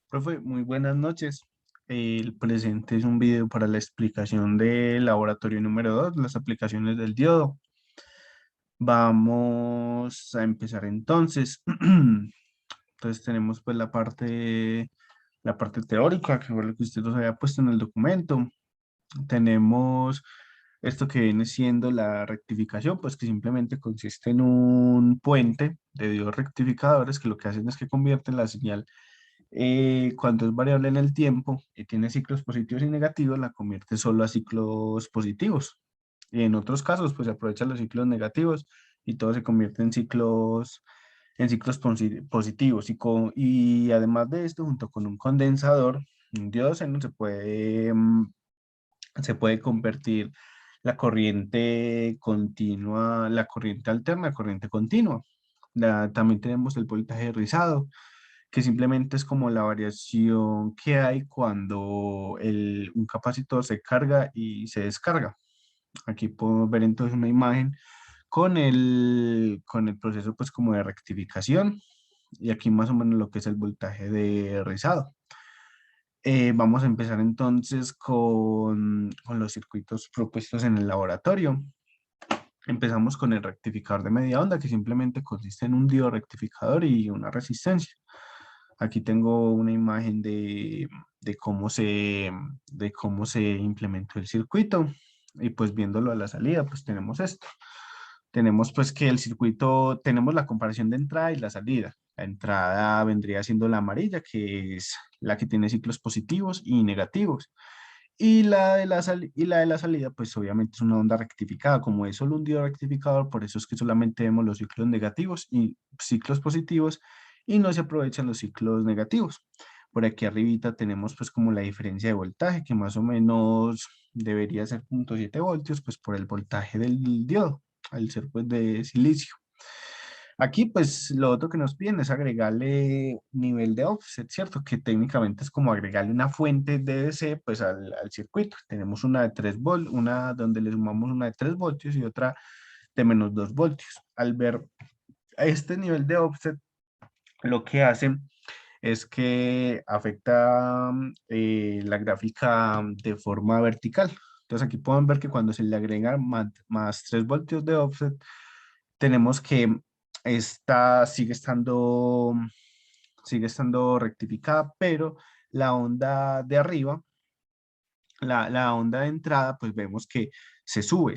Profe, muy buenas noches. El presente es un video para la explicación del laboratorio número 2, las aplicaciones del diodo. Vamos a empezar entonces. Entonces tenemos pues la parte teórica, que fue lo que usted nos había puesto en el documento. Tenemos esto que viene siendo la rectificación, pues que simplemente consiste en un puente de diodos rectificadores que lo que hacen es que convierten la señal cuando es variable en el tiempo y tiene ciclos positivos y negativos, la convierte solo a ciclos positivos. Y en otros casos, pues se aprovechan los ciclos negativos y todo se convierte en ciclos positivos. Y además de esto, junto con un condensador, un diodo seno, se puede convertir la corriente continua, la corriente alterna, a corriente continua. También tenemos el voltaje rizado, que simplemente es como la variación que hay cuando un capacitor se carga y se descarga. Aquí podemos ver entonces una imagen con el proceso pues como de rectificación y aquí más o menos lo que es el voltaje de rizado. Vamos a empezar entonces con los circuitos propuestos en el laboratorio. Empezamos con el rectificador de media onda, que simplemente consiste en un diodo rectificador y una resistencia. Aquí tengo una imagen de cómo se implementó el circuito. Y pues viéndolo a la salida, pues tenemos esto. Tenemos pues que el circuito, tenemos la comparación de entrada y la salida. La entrada vendría siendo la amarilla, que es la que tiene ciclos positivos y negativos. Y la de la salida, pues obviamente es una onda rectificada. Como es solo un diodo rectificador, por eso es que solamente vemos los ciclos negativos y ciclos positivos y no se aprovechan los ciclos negativos. Por aquí arribita tenemos pues como la diferencia de voltaje, que más o menos debería ser 0,7 voltios, pues por el voltaje del diodo, al ser pues de silicio. Aquí, pues, lo otro que nos piden es agregarle nivel de offset, ¿cierto? Que técnicamente es como agregarle una fuente de DC, pues, al circuito. Tenemos una de 3 voltios, una donde le sumamos una de 3 voltios y otra de -2 voltios. Al ver este nivel de offset, lo que hace es que afecta la gráfica de forma vertical. Entonces, aquí pueden ver que cuando se le agrega más 3 voltios de offset, tenemos que esta sigue estando rectificada, pero la onda de arriba, la onda de entrada, pues vemos que se sube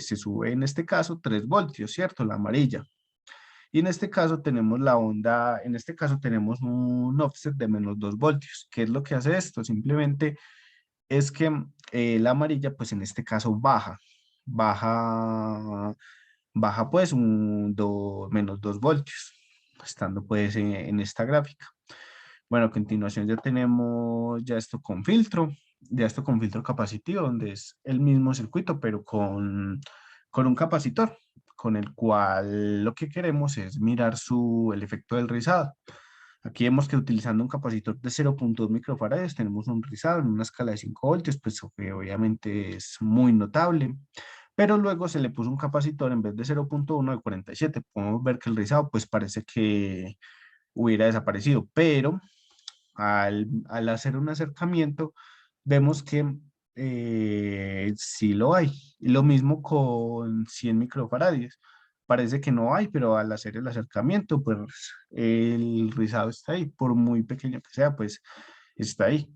en este caso 3 voltios, ¿cierto? La amarilla. Y en este caso tenemos un offset de -2 voltios. ¿Qué es lo que hace esto? Simplemente es que la amarilla, pues en este caso baja, baja pues -2 voltios, estando pues en esta gráfica. Bueno, a continuación ya tenemos ya esto con filtro capacitivo, donde es el mismo circuito, pero con un capacitor, con el cual lo que queremos es mirar el efecto del rizado. Aquí vemos que utilizando un capacitor de 0,2 microfarads tenemos un rizado en una escala de 5 voltios, pues que obviamente es muy notable. Pero luego se le puso un capacitor en vez de 0,1 de 47. Podemos ver que el rizado pues parece que hubiera desaparecido, pero al hacer un acercamiento vemos que sí lo hay. Y lo mismo con 100 microfarads. Parece que no hay, pero al hacer el acercamiento, pues el rizado está ahí. Por muy pequeño que sea, pues está ahí.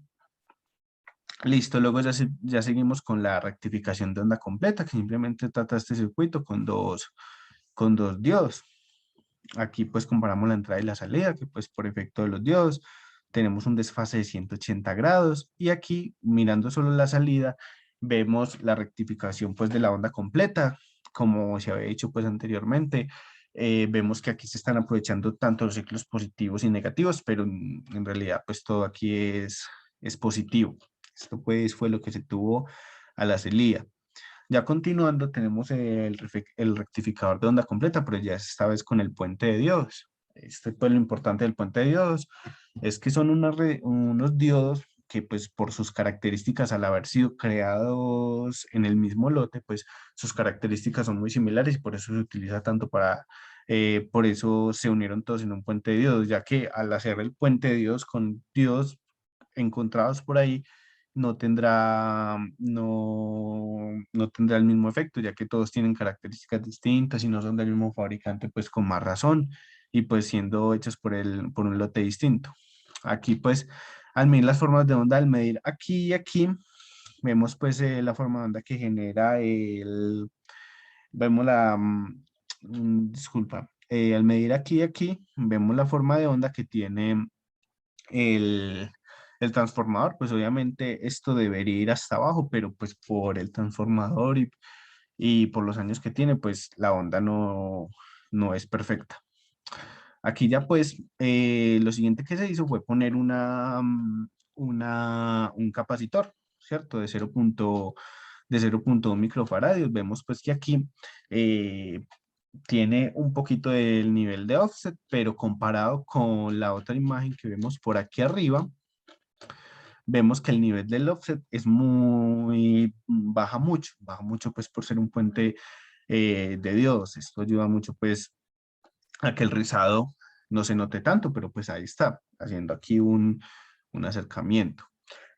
Listo, luego ya seguimos con la rectificación de onda completa, que simplemente trata este circuito con dos diodos. Aquí pues comparamos la entrada y la salida, que pues por efecto de los diodos tenemos un desfase de 180 grados y aquí mirando solo la salida vemos la rectificación pues de la onda completa, como se había dicho pues anteriormente. Vemos que aquí se están aprovechando tanto los ciclos positivos y negativos, pero en realidad pues todo aquí es positivo. Esto pues fue lo que se tuvo a la salida. Ya continuando, tenemos el rectificador de onda completa, pero ya esta vez con el puente de diodos. Pues lo importante del puente de diodos es que son unos diodos que pues por sus características al haber sido creados en el mismo lote, pues sus características son muy similares y por eso se utiliza tanto por eso se unieron todos en un puente de diodos, ya que al hacer el puente de diodos con diodos encontrados por ahí, no tendrá el mismo efecto, ya que todos tienen características distintas y no son del mismo fabricante, pues con más razón, y pues siendo hechos por un lote distinto. Aquí pues, al medir las formas de onda, al medir aquí y aquí, vemos pues la forma de onda que genera vemos disculpa, al medir aquí y aquí, vemos la forma de onda que tiene el, el transformador. Pues obviamente esto debería ir hasta abajo, pero pues por el transformador y por los años que tiene, pues la onda no es perfecta. Aquí ya pues lo siguiente que se hizo fue poner un capacitor, ¿cierto? De 0,1 microfaradios. Vemos pues que aquí eh, tiene un poquito del nivel de offset, pero comparado con la otra imagen que vemos por aquí arriba, vemos que el nivel del offset es baja mucho pues por ser un puente de diodos. Esto ayuda mucho pues a que el rizado no se note tanto, pero pues ahí está, haciendo aquí un acercamiento.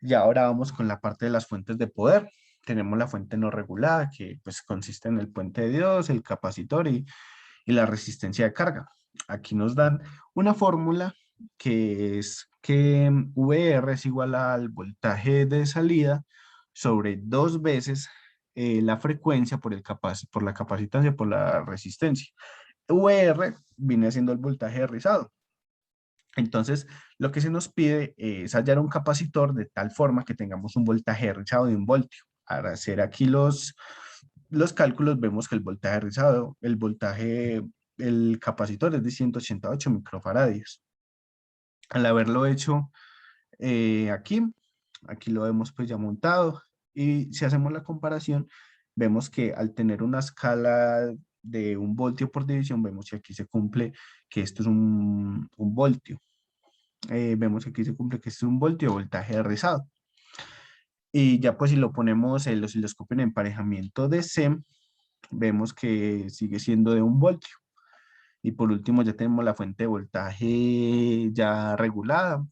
Y ahora vamos con la parte de las fuentes de poder. Tenemos la fuente no regulada, que pues consiste en el puente de diodos, el capacitor y la resistencia de carga. Aquí nos dan una fórmula que es que VR es igual al voltaje de salida sobre 2 veces la frecuencia por la capacitancia por la resistencia. VR viene siendo el voltaje de rizado. Entonces, lo que se nos pide es hallar un capacitor de tal forma que tengamos un voltaje de rizado de 1 voltio. Al hacer aquí los cálculos, vemos que el voltaje rizado, el capacitor es de 188 microfaradios. Al haberlo hecho aquí, aquí lo vemos pues ya montado, y si hacemos la comparación, vemos que al tener una escala de 1 voltio por división, vemos que aquí se cumple que esto es un voltio. Vemos que aquí se cumple que esto es 1 voltio de voltaje de rizado. Y ya pues si lo ponemos el osciloscopio en emparejamiento de C, vemos que sigue siendo de 1 voltio. Y por último ya tenemos la fuente de voltaje ya regulada.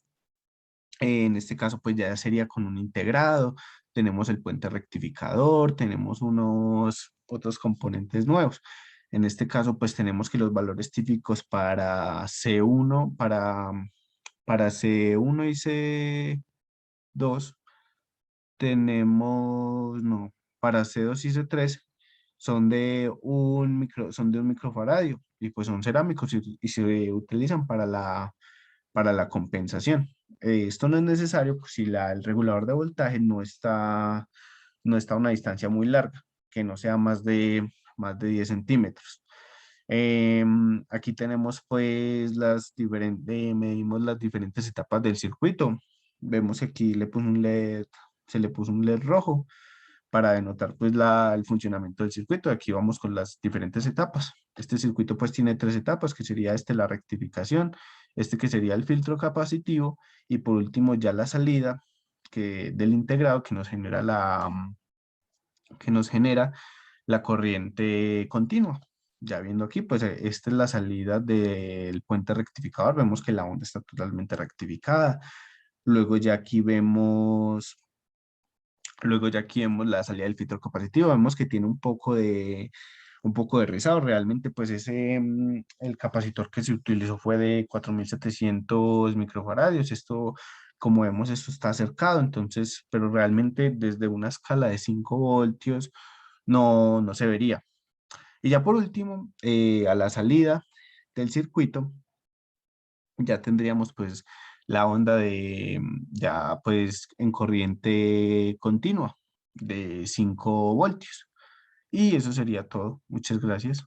En este caso pues ya sería con un integrado. Tenemos el puente rectificador, tenemos unos otros componentes nuevos. En este caso pues tenemos que los valores típicos para C1, para C1 y C2 tenemos, no, para C2 y C3 son de un microfaradio y pues son cerámicos y se utilizan para la compensación. Esto no es necesario pues, si el regulador de voltaje no está a una distancia muy larga, que no sea más de 10 centímetros. Aquí tenemos pues medimos las diferentes etapas del circuito. Vemos que aquí se le puso un LED rojo para denotar pues el funcionamiento del circuito. Aquí vamos con las diferentes etapas. Este circuito pues tiene 3 etapas, que sería la rectificación, este que sería el filtro capacitivo, y por último ya la salida del integrado que nos genera la corriente continua. Ya viendo aquí, pues esta es la salida del puente rectificador. Vemos que la onda está totalmente rectificada. Luego ya aquí vemos Luego ya aquí vemos la salida del filtro capacitivo, vemos que tiene un poco de rizado. Realmente pues el capacitor que se utilizó fue de 4700 microfaradios. Esto, como vemos, esto está acercado, entonces, pero realmente desde una escala de 5 voltios no se vería. Y ya por último, a la salida del circuito, ya tendríamos pues la onda ya pues en corriente continua de 5 voltios. Y eso sería todo. Muchas gracias.